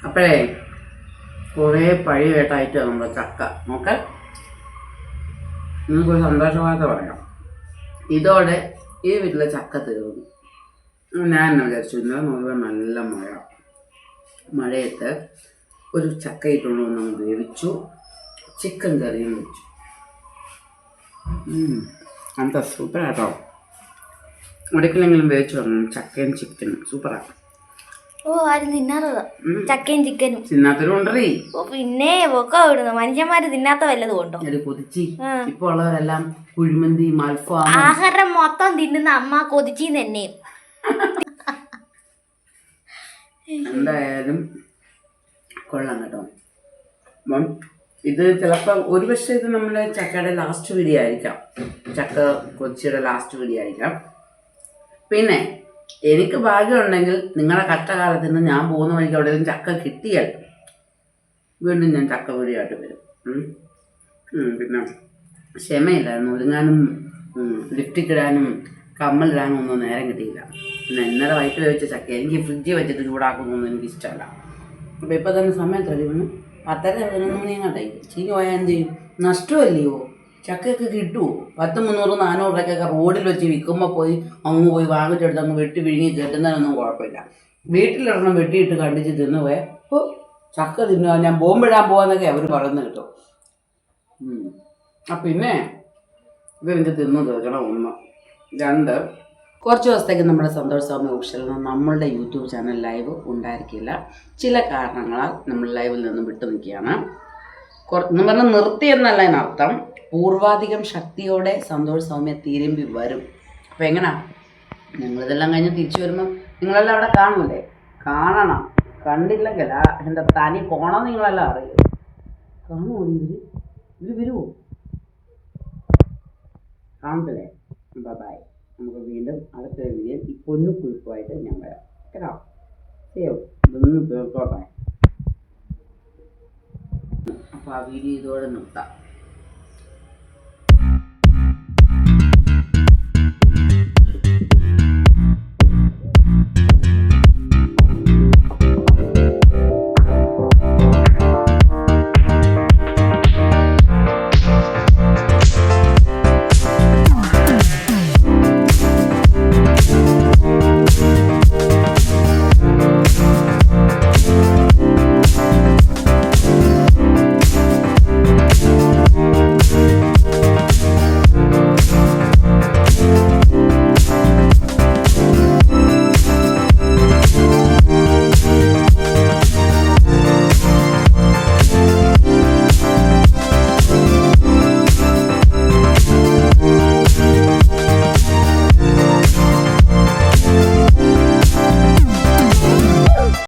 അപ്പോഴേ കുറേ പഴി കേട്ടായിട്ട് നമ്മുടെ ചക്ക നോക്കാൻ നിങ്ങൾക്കൊരു സന്തോഷവാർത്ത പറയാം. ഇതോടെ ഈ വീട്ടിലെ ചക്ക തീർന്നു. ഞാൻ എന്നെ വിചാരിച്ചു ഇന്നലെ മുഴുവൻ നല്ല മഴയത്ത് ഒരു ചക്ക ഇട്ടുകൊണ്ട് നമ്മൾ വേവിച്ചു, ചിക്കൻ കറിയും വെച്ചു. അന്താ സൂപ്പറാട്ടോ. ഒരിക്കലെങ്കിലും വേവിച്ചു പറഞ്ഞു ചക്കയും ചിക്കനും സൂപ്പറാണ്. ആരും തിന്നാത്തതാ ചക്കയും ചിക്കനും. തിന്നാത്തവരും ഉണ്ടേ. പിന്നെ ഒക്കെ ഇടുന്നു മനുഷ്യന്മാര് തിന്നാത്ത വല്ലതും ഉണ്ടോ? കൊതിച്ചി ഇപ്പൊ ഉള്ളവരെല്ലാം കുഴിമന്തി മൽഫാം ആഹാരം മൊത്തം തിന്നുന്ന അമ്മ കൊതിച്ചി തന്നെ. എന്തായാലും കൊള്ളാം കേട്ടോ. അപ്പം ഇത് ചിലപ്പോൾ ഒരു പക്ഷേ ഇത് നമ്മുടെ ചക്കയുടെ ലാസ്റ്റ് വീഡിയോ ആയിരിക്കാം, ചക്ക കൊച്ചിയുടെ ലാസ്റ്റ് വീഡിയോ ആയിരിക്കാം. പിന്നെ എനിക്ക് ഭാഗ്യമുണ്ടെങ്കിൽ നിങ്ങളുടെ കഷ്ടകാലത്തിന് ഞാൻ പോകുന്ന വഴിക്ക് എവിടെയെങ്കിലും ചക്ക കിട്ടിയാൽ വീണ്ടും ഞാൻ ചക്ക വീഡിയോയായിട്ട് വരും. പിന്നെ ക്ഷമയില്ലായിരുന്നു, ഒരുങ്ങാനും ലിപ്സ്റ്റിക് ഇടാനും കമ്മലിടാനും ഒന്നും നേരം കിട്ടിയില്ല. പിന്നെ ഇന്നലെ വൈകിട്ട് വെച്ച ചക്ക എനിക്ക് ഫ്രിഡ്ജിൽ വെച്ചിട്ട് ചൂടാക്കുന്നൊന്നും എനിക്കിഷ്ടമല്ല. അപ്പോൾ ഇപ്പോൾ തന്നെ സമയം കഴിയുന്നു 10:11 മണിയെങ്ങാട്ടായി. ചീനി പോയാൽ എന്ത് ചെയ്യും? നഷ്ടമല്ലയോ? ചക്കയൊക്കെ കിട്ടുമോ? 10, 300, 400 രൂപയ്ക്കൊക്കെ റോഡിൽ വെച്ച് വിൽക്കുമ്പോൾ പോയി പോയി വാങ്ങിച്ചെടുത്ത് അങ്ങ് വെട്ടി വിഴുങ്ങി കെട്ടുന്നതിനൊന്നും കുഴപ്പമില്ല. വീട്ടിലിടണം വെട്ടിയിട്ട് കണ്ടിച്ച് തിന്നു പോയാൽ ഇപ്പോൾ ചക്ക തിന്നുക ഞാൻ ബോംബിടാൻ പോകാന്നൊക്കെ അവർ പറയുന്നത് കിട്ടും. പിന്നെ ഇതെനിക്ക് തിന്നു തീർക്കണം. 1, 2 കുറച്ച് ദിവസത്തേക്ക് നമ്മുടെ സന്തോഷ് സൗമ്യ ഓഫീഷ്യൽ നമ്മളുടെ യൂട്യൂബ് ചാനൽ ലൈവ് ഉണ്ടായിരിക്കില്ല. ചില കാരണങ്ങളാൽ നമ്മൾ ലൈവിൽ നിന്നും വിട്ടു നിൽക്കുകയാണ്. എന്ന് പറഞ്ഞാൽ നിർത്തിയെന്നല്ല അതിനർത്ഥം. പൂർവാധികം ശക്തിയോടെ സന്തോഷ് സൗമ്യ തീരുമ്പി വരും. അപ്പം എങ്ങനെയാ ഞങ്ങളിതെല്ലാം കഴിഞ്ഞ് തിരിച്ചു വരുമ്പോൾ നിങ്ങളെല്ലാം അവിടെ കാണൂലേ? കാണണം. കണ്ടില്ലെങ്കിൽ എൻ്റെ തനി കോണം നിങ്ങളെല്ലാം അറിയും. കാണുമോ ഇവർ വരുമോ? കാണത്തില്ലേ? ബൈ. നമുക്ക് വീണ്ടും അടുത്ത വീഡിയോയിൽ ഈ പൊന്നു കുഴുക്കുമായിട്ട് ഞാൻ വരാം കേട്ടോ. ഇതൊന്നും തീർത്തോട്ടെ. അപ്പോൾ ആ വീഡിയോ ഇതോടെ നിർത്താം.